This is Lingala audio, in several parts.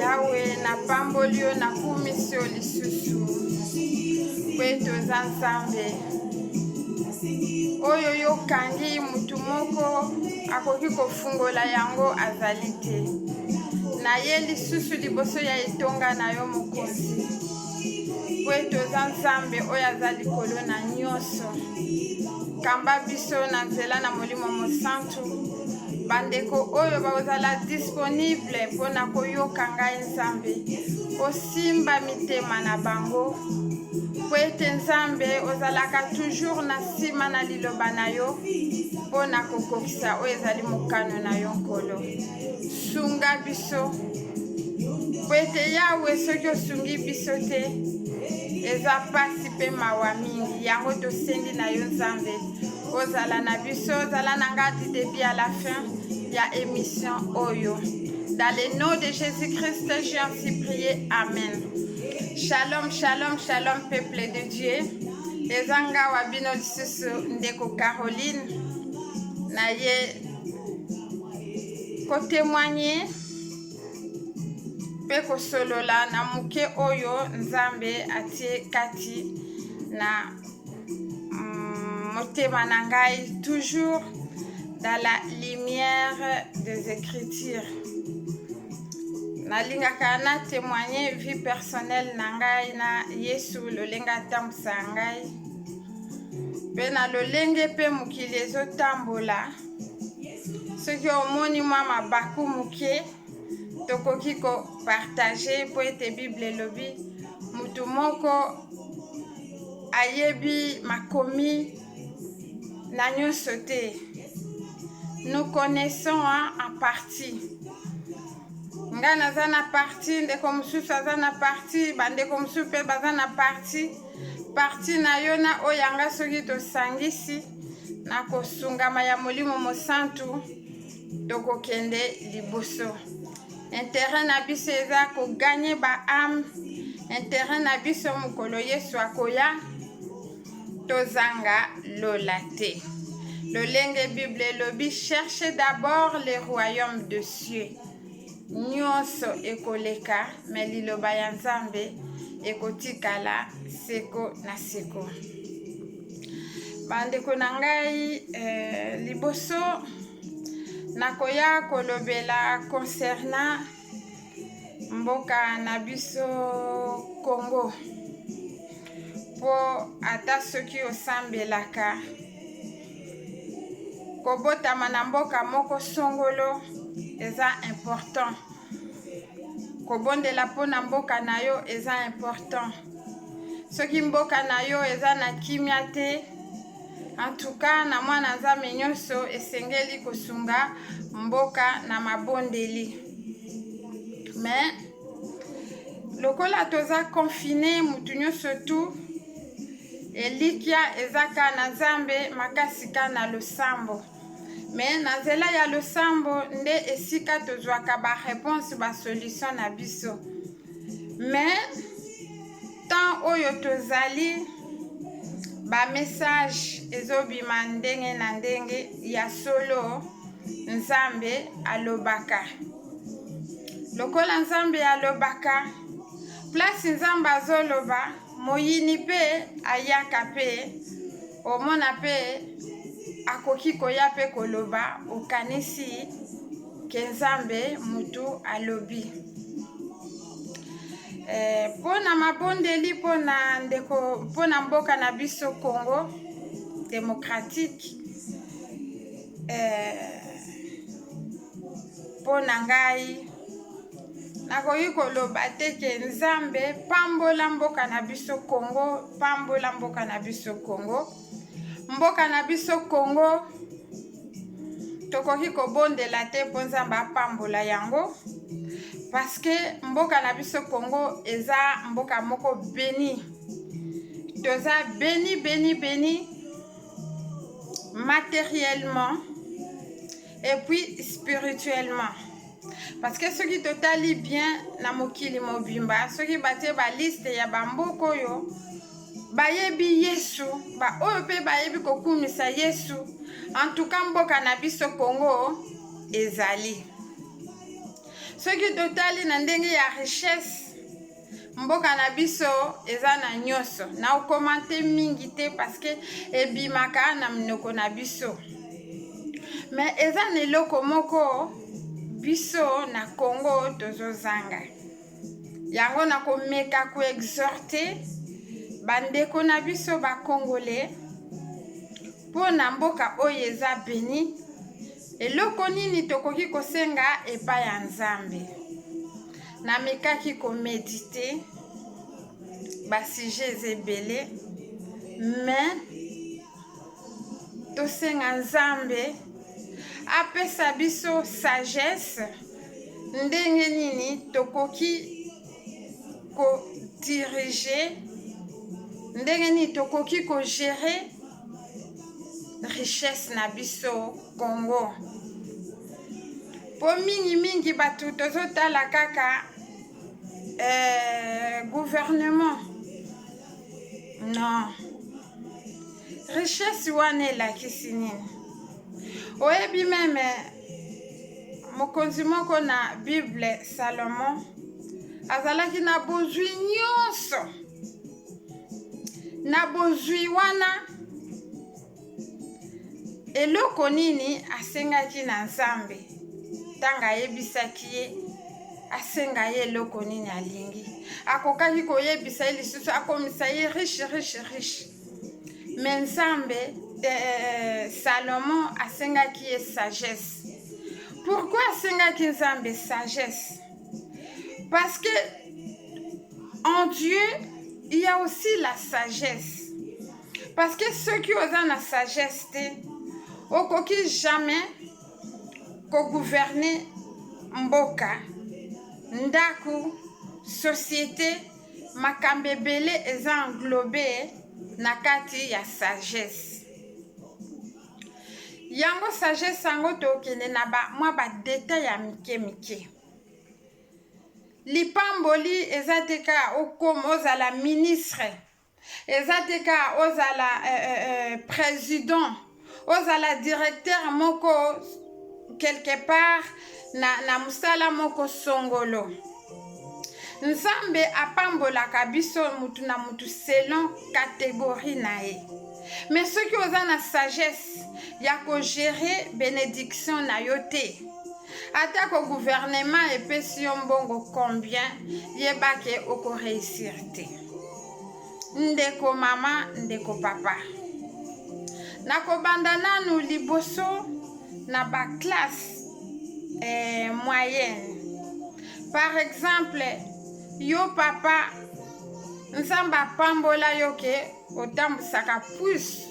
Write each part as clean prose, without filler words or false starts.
Yawe na pambolio na kumisio lisusu kwetu za Nzambe oyo yokangi mutu moko akoki kofungola yango azali te na ye lisusu liboso ya etonga na yo mokonzi kwetu za Nzambe oyo azali likolo na nyonso kamba biso na nzela na molimo mosantu bandeko oyo bazala disponible mpona koyoka ngai Nzambe osimba mitema na bango po ete Nzambe ozalaka toujours na nsima na liloba na yo mpona kokokisa oyo ezali mokano na yo nkolo sunga biso po ete Yawe soki osungi biso te eza pasi mpe mawa mingi yango tosendi na yo Nzambe ozala na biso ozala na nga du début à la fin ya émission oyo dans le nom de Jésus-Christ j'ai ainsi prié amen. Shalom shalom shalom peuple de Dieu ezanga wa bino lisusu ndeko Caroline na ye kotémoigner pe kosolola na muke oyo Nzambe atie kati na motema na ngai toujours dans la lumière des Écritures. Nalingaka na témoigner vie personnelle na ngai na Yesu lolenga tambisa ngai pe na lolenge pe mokili ezotambola soki omoni mwa mabaku moke tokoki kopartage po ete Bible elobi mutu moko ayebi makomi na nyonso te. Nous connaissons en partie. Nga naza na partie ndeko mosusu aza na partie bandeko mosusu mpe baza na partie na yo na oyo yanga soki tosangisi na kosungama ya molimo mosantu tokokende liboso. Intérêt na biso eza koganye ba âme. Intérêt na biso mokolo Yesu akoya tozanga lola te. Lolenge Bible elobi cherchez d'abord le royaume de cieux. Nyonso ekoleka me liloba ya Nzambe ekotikala seko na seko. Bandeko na ngai liboso nakoya kolobela concernant mboka na biso Congo po ata soki osambelaka kobotama na mboka moko songolo eza important kobondela po na mboka na yo eza important soki mboka na yo eza na kimia te en tout cas na mwana Nzambe nyonso esengeli kosunga mboka na mabondeli mais lokola toza confiné mutu nyonso tu elikia ezaka na Nzambe makasika na losambo mais na nzela ya losambo nde esika tozwaka ba réponse ba solution na biso mais oyo tozali ba message ezobima ndenge na ndenge ya solo Nzambe alobaka. Lokola Nzambe alobaka, place Nzambe azoloba, moyini pe ayaka pe, omona pe akoki koya pe koloba, okanisi ke Nzambe mutu alobi. Pona mabondeli pona mboka na biso Congo démocratique, pona ngai nakoki koloba te ke Nzambe pambola mboka na biso Congo, pambola mboka na biso Congo. Mboka na biso Congo tokoki kobondela te po Nzambe apambola yango, parce que mboka na biso Congo eza mboka moko béni. Toza béni matériellement et puis spirituellement. Parce que ceux qui totali bien na mokili mobimba, ceux qui batte ba liste ya bamboko yo, bayebi Yesu, ba oyo pe bayebi kokumisa Yesu. En tout cas mboka na biso Congo ezali. Ceux qui totali na ndenge ya richesse, mboka na biso eza na nyoso. Na okomante mingi te parce que ebimaka na minoko na biso. Mais eza na eloko moko biso na Congo tozozanga. Yango na komeka ko exhorter bandeko na biso ba Congolais po na mboka oyo eza béni. Eloko nini tokoki kosenga epai ya Nzambe. Na mekaki ko méditer ba sujets ebele, mais tosenga Nzambe apesa biso sagesse ndenge nini tokoki ko diriger, ndenge nini tokoki ko gérer richesse na biso Congo. Po mingi batu tozotala kaka gouvernement. Non. Richesse wana elakisi nini? Oyebi meme mokonzi moko na Bible Salomon azalaki na bozwi nyonso. Na bozwi wana eloko nini asengaki na Nzambe. Tanga ayebisaki ye asenga ye eloko nini alingi. Akokaki koyebisa ye lisusu akomisa ye riche. Mais Nzambe Salomon asengaki ye sagesse. Pourquoi asengaki Nzambe sagesse? Parce que en Dieu, il y a aussi la sagesse. Parce que ceux qui ont la sagesse, okoki jamais ko gouverner mboka, ndaku, société, makambebele eza englobé na kati ya sagesse. Yango sagesse yango tokende na mwa ba détail ya mike. Lipamboli eza teka okomo ozala ministre, eza teka ozala président, ozala directeur moko quelque part na musala moko songolo. Nzambe apambolaka biso mutu na mutu selon catégorie na ye. Mais ceux qui ont la sagesse, ya ko gérer bénédiction na yote. Ata ko gouvernement epesi yo mbongo combien, yebake oko réussir te. Ndeko mama, ndeko papa. Nako banda nanu liboso na ba classe moyenne. Par exemple, yo papa, Nzambe apambola yo ke otambusaka puce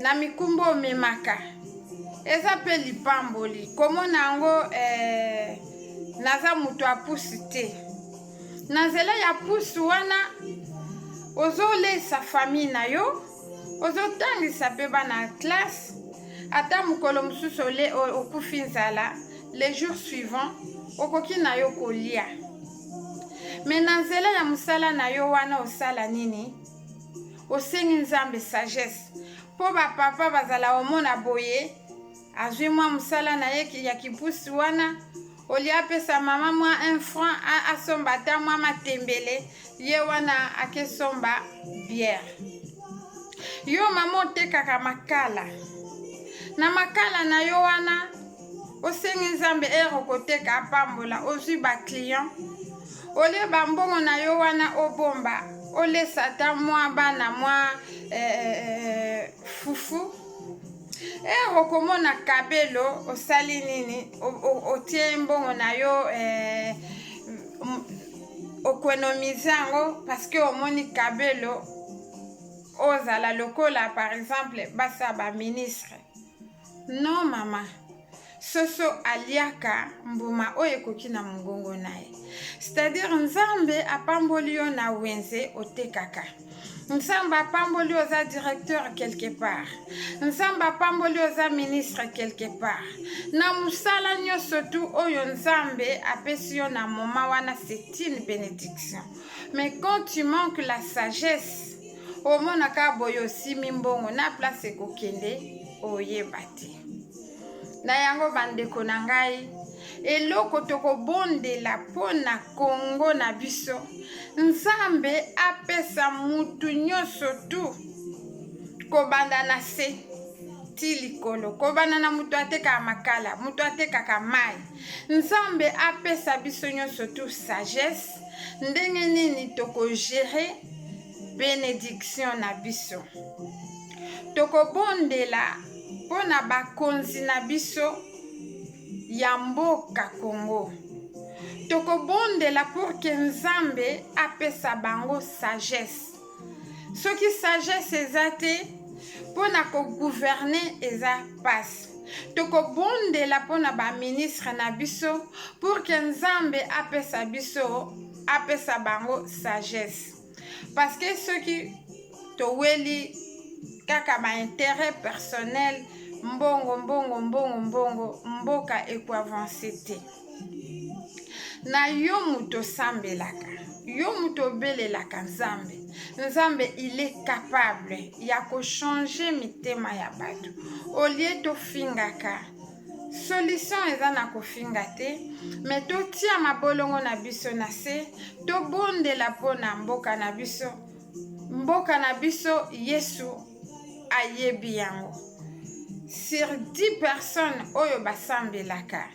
na mikumbo omemaka. Eza pe lipamboli. Komona yango naza mutu apusi te. Na nzela ya pusi wana ozolesa famille na yo, ozotangisa pe bana classe, ata mukolo mususu okufi nzala, les jours suivants okoki na yo kolia. me na nzela ya mosala na yo wana osala nini osengi nzambe sagesse mpo bapapa bazala omona boye azwi mwa mosala na ye ya kipusi wana oli apesa mama mwa 1 franc asomba ata mwa matembele ye wana akesomba biere. Yo mama otekaka makala na makala na yo wana osengi nzambe okoteka apambola ozwi baclient olie bambongo na yo wana obomba olesa ata mwa bana mwa fufu okomona kabelo osali nini otie mbongo na yo okonomize yango parce omoni kabelo ozala lokola par exemple basa ba ministre. Non mama, soso aliaka mbuma oyo ekoki na mongongo na ye. C'est-à-dire nzambe apamboli yo na wenze otekaka. Nzambe apamboli oza directeur quelque part. Nzambe apamboli oza ministre quelque part. Na musala nyonso tu oyo nzambe apesi yo na moma wana, c'est une bénédiction. Mais quand tu manques la sagesse, omonaka boye osimi mbongo na place ekokende oyeba te. Na yango bandeko na ngai, eloko tokobondela mpo na Kongo na biso, nzambe apesa mutu nyonso tu kobanda na se ti likolo, kobanda na mutu atekaka makala, mutu atekaka mai. Nzambe apesa biso nyonso tu sagesse ndenge nini tokogere bénédiction na biso. Tokobondela pona bakonzi na biso ya mboka Congo. Tokobondela pour que nzambe apesa bango sagesse. Soki sagesse eza te pona ko gouverner eza passe. Tokobondela pona ba ministre na biso pour que nzambe apesa bango sagesse. Parce que ceux qui toweli kaka ba intérêt personnel mbongo mboka eko avancer te. Na yo muto sambelaka, yo muto belelaka nzambe. Nzambe il est capable ya ko changer mitema ya bato. Olie to fingaka. Solution eza na kofinga te, mais totia mabolongo na biso na se, to bondela pona mboka na biso. Mboka na biso Yesu ayebi yango. Sur 10 personnes oyo basambelaka,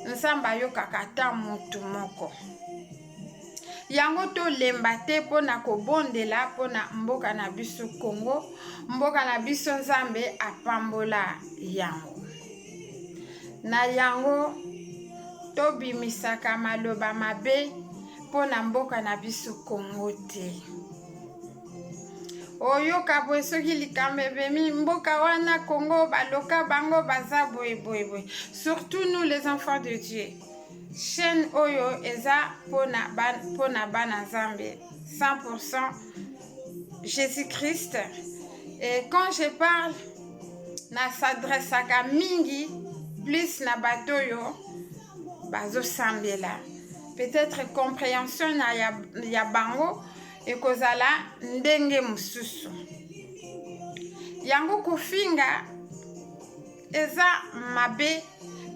nzambe ayokaka ata mutu moko. Yango to lemba te pona kobondela pona mboka na biso Congo, mboka na biso nzambe apambola yango. Na yango tobimisaka maloba mabe pona mboka na biso Congo te. Oyoka boye soki likambo ebemi mboka wana Congo baloka bango baza boye. Surtout nous les enfants de Dieu. Chaîne oyo eza pona bana nzambe 100% Jésus-Christ. Et quand je parle na s'adressaka mingi plus na batoyo bazo sambela. Peut-être compréhension na ya bango ekozala ndenge mususu. Yango kofinga eza mabe,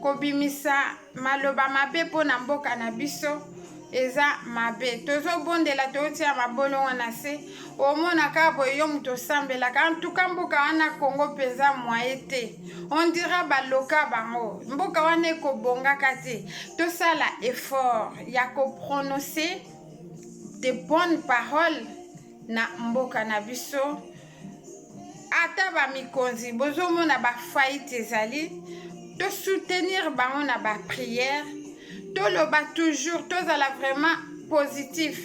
kobimisa maloba mabe pona mboka na biso eza mabe. Tozo bondela totia mabolongo na se, omonaka boye yo muto sambelaka. En tout cas mboka wana Congo peza moye te. On dira baloka bango. Mboka wana ekobongaka te. Tosala effort ya ko prononcer de bonnes paroles na mboka na biso. Ata ba mikonzi bozomona ba faillite ezali, to soutenir bango na ba prière. Toloba toujours, tozala vraiment positif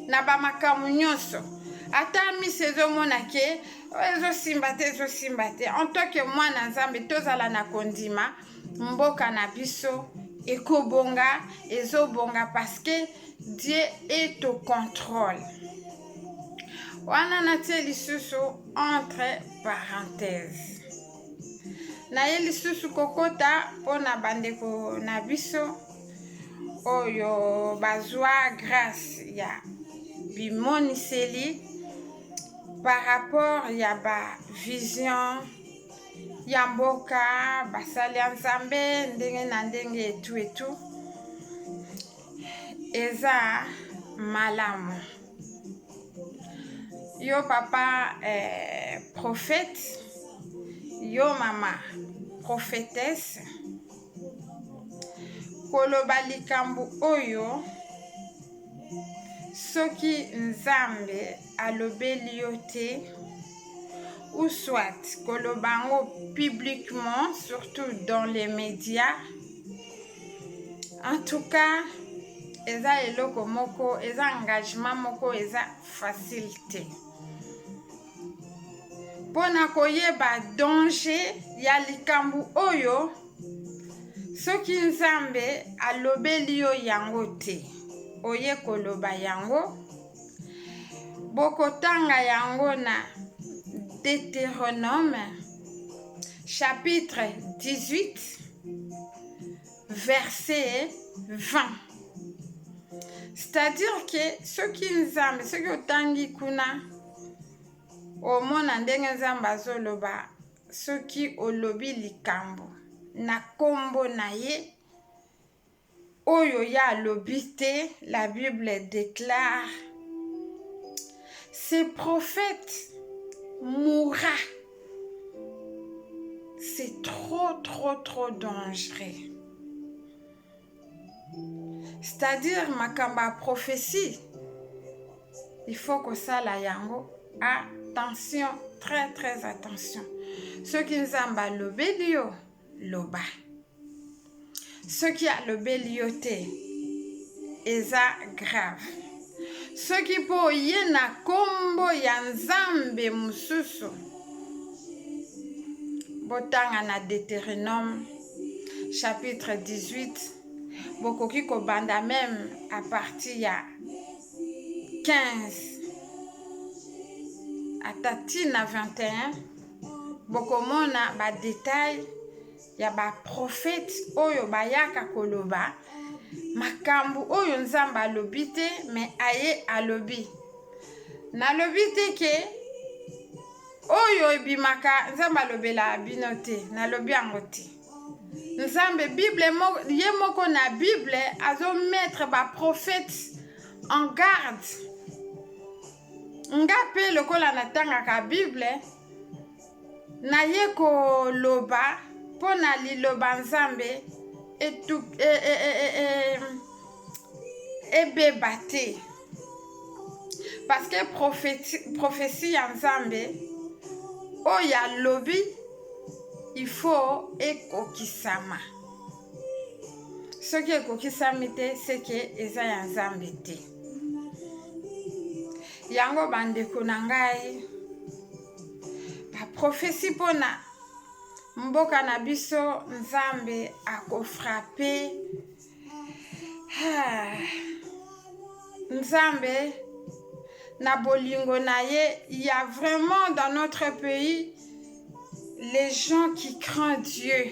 na ba makambo nyonso. Ata misi ezomona ke ezosimba te. En tant que mwana nzambe tozala na kondima mboka na biso ekobonga, ezobonga parce que Dieu est au contrôle. Wana natie lisusu entre parenthèses. Na ye lisusu kokota pona bandeko na biso. oyo bazwa grâce ya bimoniseli par rapport ya ba vision ya mboka basali ya Nzambe ndenge na ndenge etu eza malamu. Yo papa prophète, yo mama prophétesse, koloba likambo oyo soki Nzambe alobeli yo te, ou soit kolobango publiquement, surtout dans les médias. En tout cas, eza eloko moko, eza engagement moko, eza facilité. Pona koyeba danger ya likambo oyo, soki Nzambe alobeli yo yango te, oye koloba yango, bokotanga yango na Deutéronome, chapitre 18, verset 20. C'est-à-dire que soki Nzambe, soki otangi kuna, omona ndenge Nzambe azoloba, soki olobi likambo, na kombo na ye, oyo ya alobi te, la Bible déclare, ce prophète mourra. C'est trop dangereux. C'est-à-dire makamba prophétie, il faut que ça la yango, attention, très attention. Ceux qui Nzambe alobeli yo loba, ceux qui alobeli yo te eza grave. Ceux qui po ye na kombo ya Nzambe mususu, botanga na Deutéronome chapitre 18, bokoki kobanda même à partir ya 15 atati na 21, bokomona ba détail ya ba prophète oyo bayaka koloba makambu oyo Nzambe alobi te, mais aye alobi. Nalobi te ke oyo ebimaka Nzambe alobela bino te, nalobi yango te. Nzambe Bible ye moko na Bible azo mettre ba prophète en garde. Nga pe lokola natangaka Bible na ye koloba pona liloba Nzambe ebeba te. Parce que prophétie ya Nzambe oyo alobi il faut ekokisama. Soki ekokisami te, c'est que eza ya Nzambe te. Yango bandeko na ngai, ba prophétie pona mboka na biso Nzambe akofrape. Nzambe na bolingo na ye, il y a vraiment dans notre pays les gens qui craignent Dieu,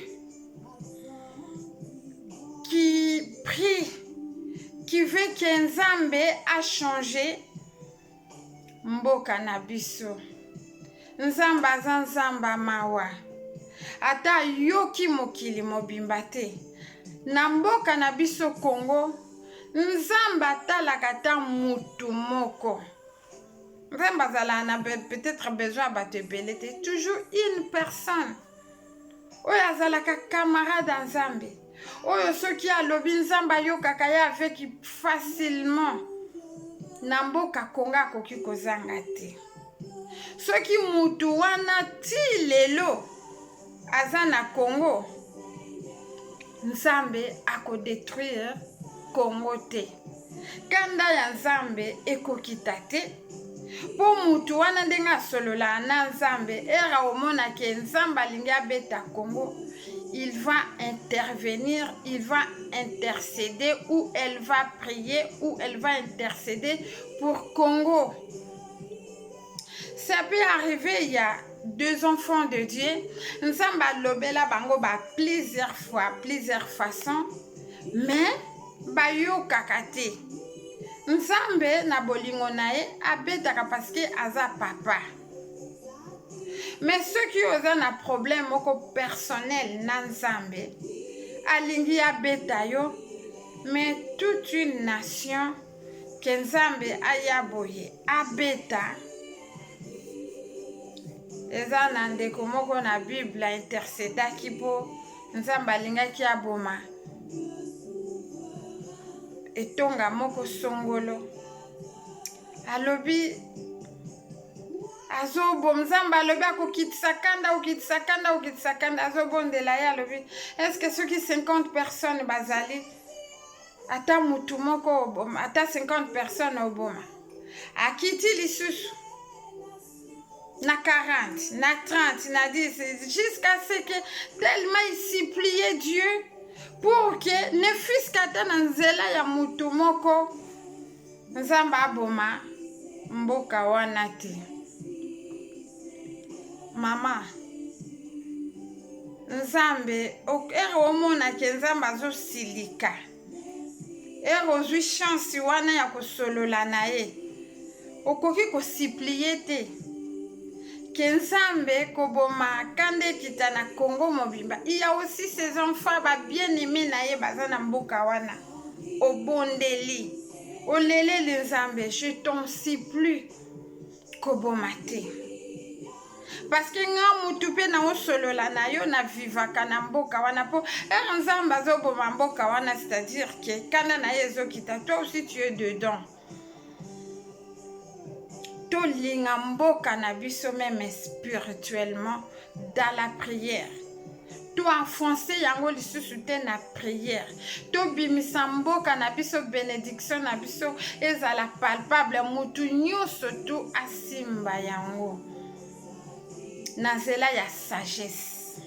qui prient, qui veulent que Nzambe a changé mboka na biso. Nzambe aza Nzambe mawa, ata yoki mokili mobimba te. Na mboka na biso Congo, Nzambe atalaka ta mutu moko. Nzambe azala na peut-être besoin bato ebele te, toujours une personne oyo azalaka camarade ya Nzambe, oyo soki alobi Nzambe ayokaka ye avec facilement. Na mboka Congo akoki kozanga te. Soki mutu wana ti lelo aza na Congo, Nzambe akodétruire Congo te. Kanda ya Nzambe ekokita te. Po mutu wana ndenge asolola na Nzambe, era omona ke Nzambe alingi abeta Congo, il va intervenir, il va intercéder, ou elle va prier, ou elle va intercéder pour Congo. Ça peut arriver, il y a deux enfants de Dieu, Nzambe alobela bango ba plusieurs fois, plusieurs façons, mais bayokaka te. Nzambe na bolingo na ye abetaka parce que aza papa. Mais ceux qui oza na problème moko personnel na Nzambe alingi abeta yo, mais toute une nation que Nzambe aya boye abeta. Eza na ndeko moko na Bible intercedaki po Nzambe alingaki aboma etonga moko songolo. Alobi azobom Nzambe alobi akokitisa kanda azobondela ye alobi est-ce que ceux qui 50 personnes bazali ata mutu moko oboma ata 50 personnes oboma akiti lisusu na 40 na 30 na 10 jusqu'à ce que tellement il suppliait Dieu pour que ne fût-ce qu'ata na nzela ya mutu moko Nzambe aboma mboka wana te. Mama Nzambe omona ke Nzambe azosilika ozwi chance wana ya kosolola na ye okoki kosiplie te ke Nzambe koboma kande kita na Congo mobimba. Il y a aussi ses enfants ba bien aimé na ye baza na mboka wana obondeli olele Nzambe, je t'en supplie koboma te. Parce que nga mutu pe na osolola na yo na vivaka na mboka wana po Nzambe azoboma mboka wana, c'est-à-dire que kanda na ye ezokita, toi aussi tu es dedans. To linga mboka na biso même spirituellement dans la prière. To enfoncer yango lisusu te na prière. To bimisa mboka na biso bénédiction na biso ezala palpable mutu nyonso tu asimba yango. Na nzela ya sagesse.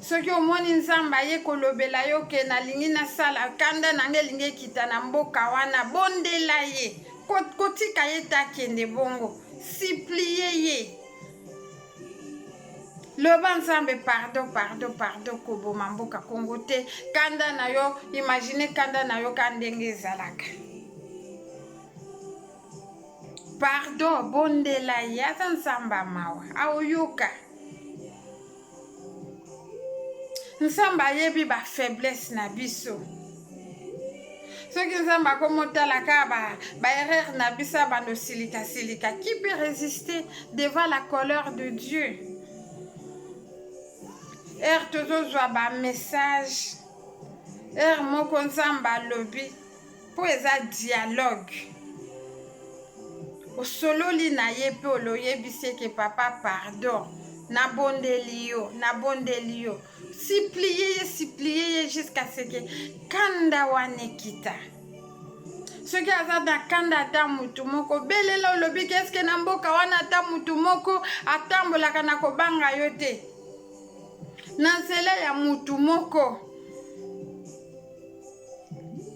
Soki omoni Nzambe aye kolobela yo ke nalingi nasala kanda nange lingi ekita na mboka wana, bondela ye kotika ye takende bongo, supplie ye, loba Nzambe pardon koboma mboka Kongo te. Kanda na yo, imagine kanda na yo kandenge ezalaka. Pardon, bondela ye, aza Nzambe mawa aoyoka. Nzambe ayebi ba faiblesse na biso. Soki Nzambe akomotalaka ba erreur na biso bando silika, qui peut résister devant la colère de Dieu? Tozozwa ba message moko Nzambe alobi po eza dialogue. Osololi na ye pe oloyebisi ke papa pardon na bondeli yo. Supplie ye jusqu'à ce que kanda wane kita. Soki aza na kanda ata mutu moko belela olobi ke eske na mboka wana ata mutu moko atambolaka na kobanga yo te. Na nzela ya mutu moko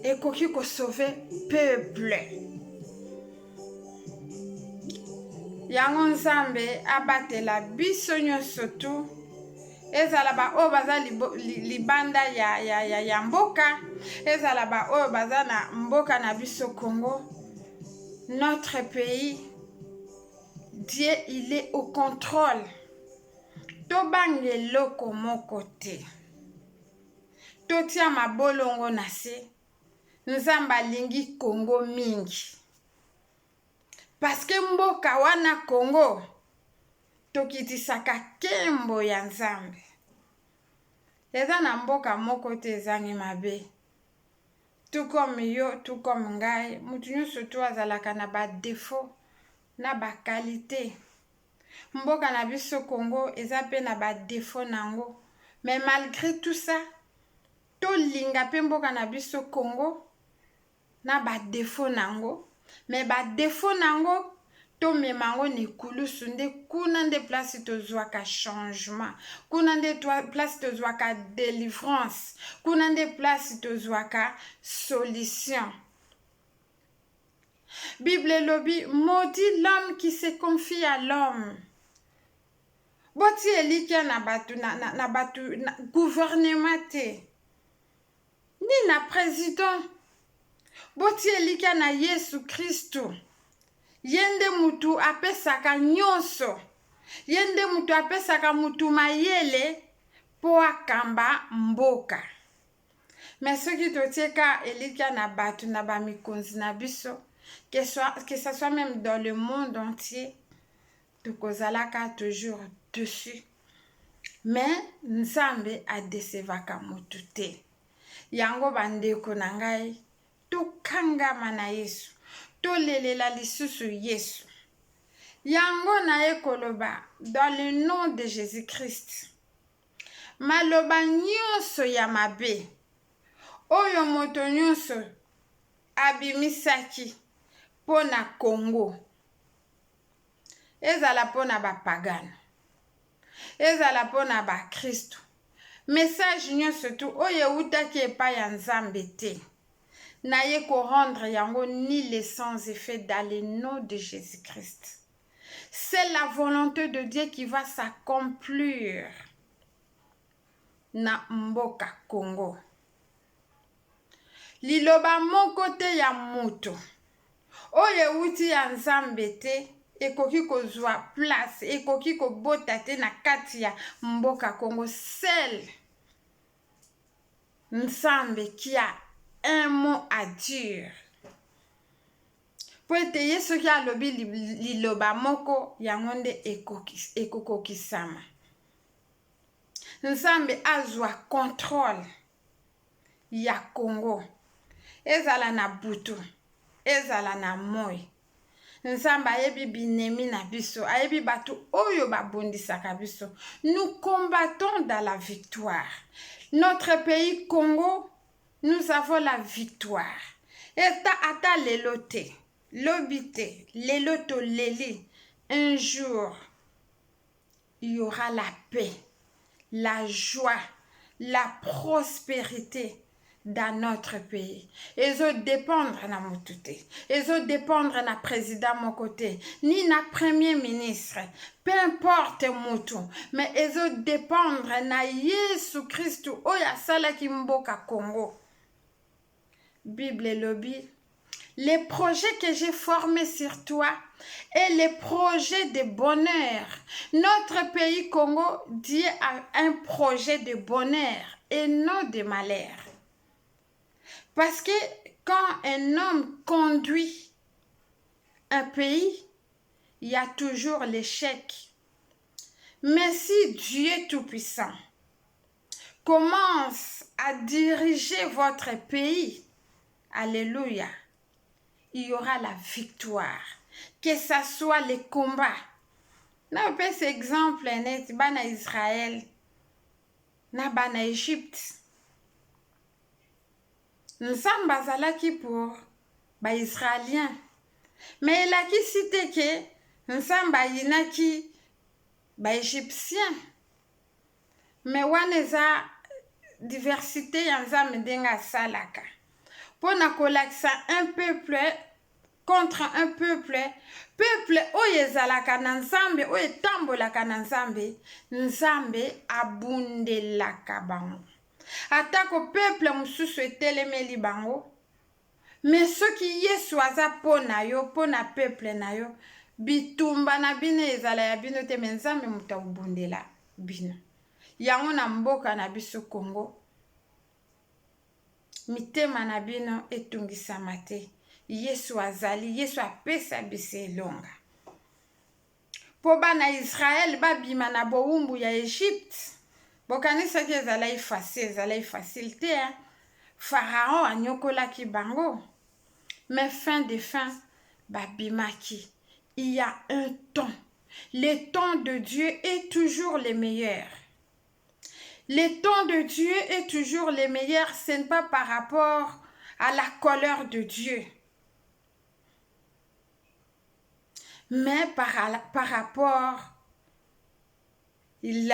ekoki ko sauver peuple. Yango Nzambe abatela biso nyonso tu. Ezala ba oyo baza libanda ya mboka, ezala ba oyo baza na mboka na biso Congo. Notre pays, Dieu il est au contrôle. Tobange loko moko te. Totia mabolongo na se. Nzambe alingi Congo mingi. Parce que mboka wana Congo tokitisaka kembo ya Nzambe. Eza na mboka moko te ezangi mabe. Tout comme yo, tout comme ngai, mutu nyonso tu azalaka na ba défaut na ba qualité. Mboka na biso Congo eza pe na ba défaut nango. Mais malgré tout ça, to linga pe mboka na biso Congo na ba défaut nango. Mais ba défaut nango to memango ni kulusu nde kuna nde place tozwaka changement, kuna nde place tozwaka délivrance, kuna nde place tozwaka solution. Bible lobi maudit l'homme qui se confie à l'homme. Boti elikia na batu na batu gouvernement te. ni na président. Botielika na Yesu Kristu. Yende mutu apesaka nyonso. Yende mutu apesaka mutu mayele po akamba mboka. Mais ce qui te tieka elika na batu na ba mikonzi na biso, que ça soit même dans le monde entier, tukozalaka toujours dessus. Mais Nzambe adesevaka mutu te. Yango bandeko na ngai, tokangama na Yesu. Tolelela lisusu Yesu. Yango na ekoloba dans le nom de Jésus-Christ. Maloba nyonso ya mabe. Oyo moto nyonso abimisaki pona Congo. Ezala pona bapagano. Ezala pona ba Kristo. Message nyonso tu oyo utaki epai ya Nzambe te. Na ye ko rendre yango ni les sans effet dans le nom de Jésus-Christ. C'est la volonté de Dieu qui va s'accomplir na mboka Congo. Liloba moko te ya mutu oyo uti ya Nzambe te ekoki kozwa place, ekoki kobota te na kati ya mboka Congo. Seul Nzambe qui a un mot à dire. Po ete ye soki alobi liloba moko yango nde ekokokisama. Nzambe azwa contrôle ya Congo. Ezala na butu, ezala na moi. Nzambe ayebi binemi na biso, ayebi batu oyo babondisaka biso. Nous combattons dans la victoire. Notre pays Congo, nous avons la victoire. Ata lelote, lobite, leloto leli. Un jour, il y aura la paix, la joie, la prospérité dans notre pays. Ezo dépendre na mutute. Ezo dépendre na président mon côté, ni na premier ministre. Peu importe mutu, mais ezo dépendre na Yesu Christu oya sala kimboka Congo. Bible lobby. Les projets que j'ai formés sur toi et les projets de bonheur. Notre pays Congo, Dieu a un projet de bonheur et non de malheur. Parce que quand un homme conduit un pays, il y a toujours l'échec. Mais si Dieu Tout-Puissant commence à diriger votre pays, alléluia, il y aura la victoire. Que ça soit les combats. Na pe cet exemple net bana Israël na bana Égypte. Nzambe azalaki pour ba Israéliens. Mais il a qui cité que Nzambe ayinaki ba Égyptiens. Mais waneza diversité ya Nzambe ndenga salaka. Pour na kolakisa un peuple contre un peuple oyo ezalaka na Nzambe oyo etambolaka na Nzambe, Nzambe abundelaka bango. Atako peuple mosusu etelemeli bango, mais soki Yesu aza pona yo, pona peuple na yo, bitumba na bino ezala ya bino te, mais Nzambe muta obundela bino. Yango na mboka na biso Congo, mitema na bino etungisama te. Yesu azali, Yesu apesa biso elonga. Po bana Israël babima na bowumbu ya Égypte, bokanisa ki ezalai facile te. Pharaon anyokolaki bango. Mais fin de fin, babimaki. Il y a un temps. Le temps de Dieu est toujours le meilleur. Le temps de Dieu est toujours le meilleur. Ce n'est pas par rapport à la colère de Dieu, mais par rapport, il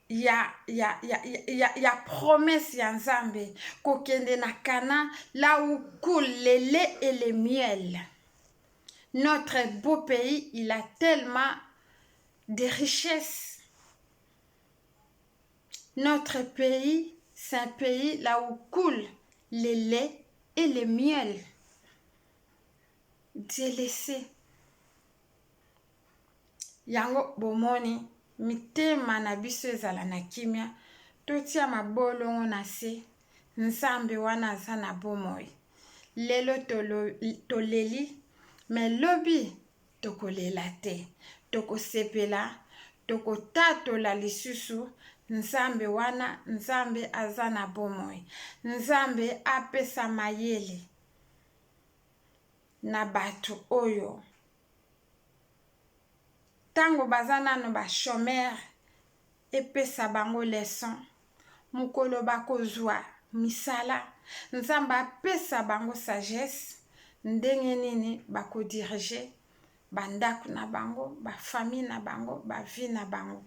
y a promesse ya Nzambe kokende na Cana, là où coule le lait et le miel. Notre beau pays, il a tellement de richesses. Notre pays, c'est un pays là où coule le lait et le miel. Dieu laissé. Yango bomoni mitema na biso ezala na kimia totia mabolongo na se nzambe wana aza na bomoi lelo toleli me lobi tokolela te tokosepela tokotatola lisusu nzambe wana nzambe aza na bomoi nzambe apesa mayele na bato oyo tango baza nano ba chômeur epesa bango leson mukolo bakozwa misala nzambe apesa bango sagesse ndenge nini bakodirige bandako na bango bafamille na bango bavie na bango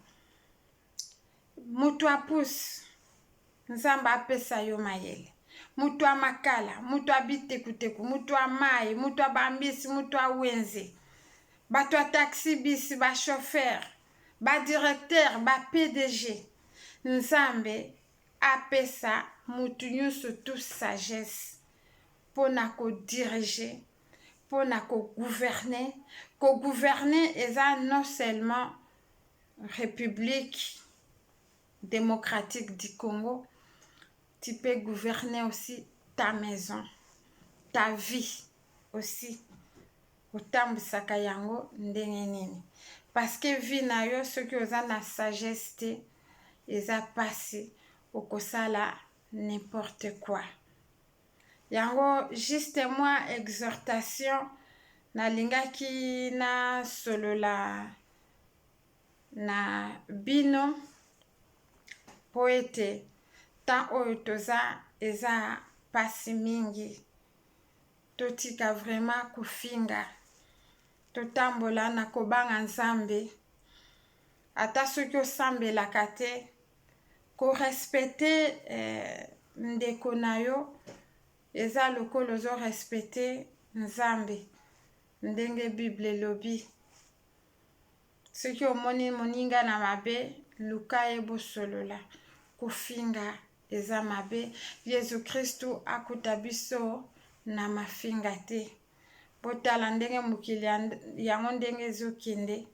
mutu apusi nzambe apesa yo mayele mutu amakala mutu abitekuteku mutu amayi mutu abambisi mutu awenze bato ya taxi bisi ba chauffeur ba directeur ba PDG nzambe apesa mutu nyonso tu sagesse pona kodirige pona kogouverner eza non seulement République démocratique du Congo, tu peux gouverner aussi ta maison, ta vie aussi. Otambisaka yango ndenge nini. Parce que vie na yo soki oza na sagesse te eza pasi okosala n'importe quoi. Yango juste moi exhortation nalingaki na solola na bino po ete tan oyo toza eza pasi mingi totika vraiment kofinga totambola na kobanga nzambe ata soki osambelaka te korespecte ndeko na yo eza lokolo ozorespecte nzambe ndenge Bible elobi soki omoni moninga na mabe luka ye bosolola kofinga eza mabe Yesu Kristu akuta biso na mafinga te botala ndenge mokili yango ndenge ezokende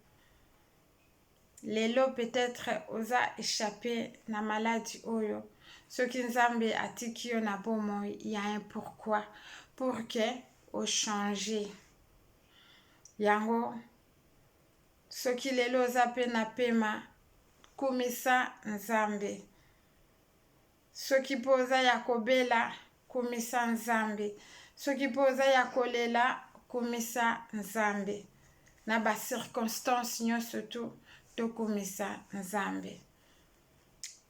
lelo peut-être oza échappé na maladie oyo soki nzambe atiki yo na bomoi ya un pourquoi pour que ochange yango soki lelo oza pe na pema kumisa nzambe soki po oza ya kobela kumisa nzambe soki po oza ya kolela kumisa nzambe na ba circonstance nyonso tu tokumisa nzambe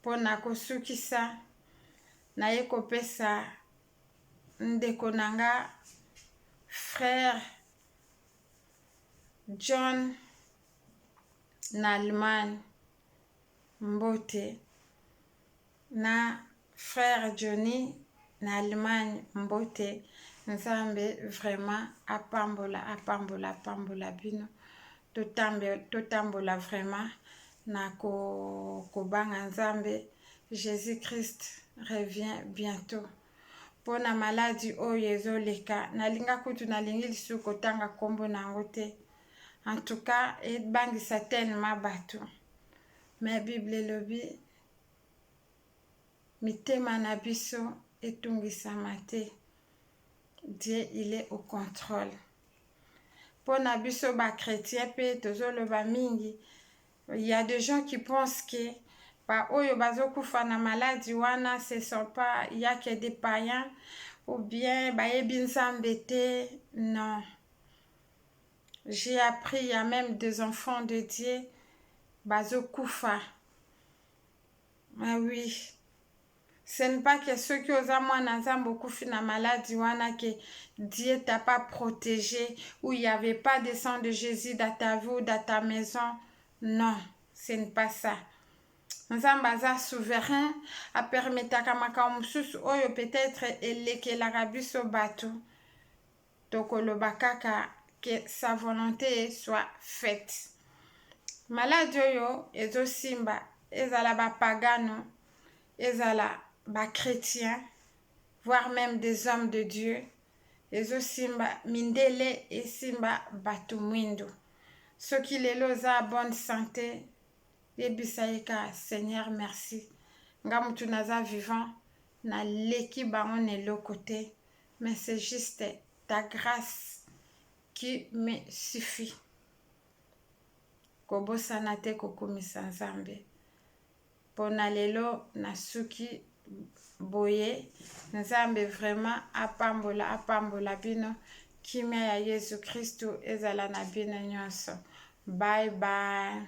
pona kosukisa naye kopesa ndeko nanga frère John na Allemagne mbote na frère Johnny na Allemagne mbote nzambe vraiment apambola bino totambola vraiment na kobanga nzambe Jésus Christ revient bientôt pona maladie oyo ezoleka nalinga kutu nalingi lisusu kotanga kombo nango te en tout cas ebangisa tellement bato mais Bible elobi mitema na biso etungisama te Dieu il est au contrôle pona biso ba chrétien pe tozoloba mingi il y a des gens qui pensent que ba oyo bazokufa na maladie wana ce sont pas il y a que des païens ou bien bayebi nzambe te non j'ai appris il y a même des enfants de Dieu bazokufa ah oui ce n'est pas que ceux qui osent mwana nzambe okufi na maladie wana que Dieu t'a pas protégé ou il y avait pas de sang de Jésus dans ta vie ou dans ta maison non ce n'est pas ça nzambe aza souverain apermetaka makambo mosusu oyo peut-être elekelaka biso bato tokoloba kaka que sa volonté soit faite maladie oyo ezosimba ezala bapagano ezala bachrétien voire même des hommes de Dieu. Ezosimba mindele esimba bato mwindo. Soki lelo oza bonne santé, yebisa yeka Seigneur merci. Nga mutu naza vivant, na leki bango neloko te, mais c'est juste ta grâce qui me suffit. Kobosana te kokomisa Nzambe. Pona lelo nasuki boye, Nzambe vraiment apambola bino. Kimia ya Yesu Kristu ezala na bino nyonso. Bye bye.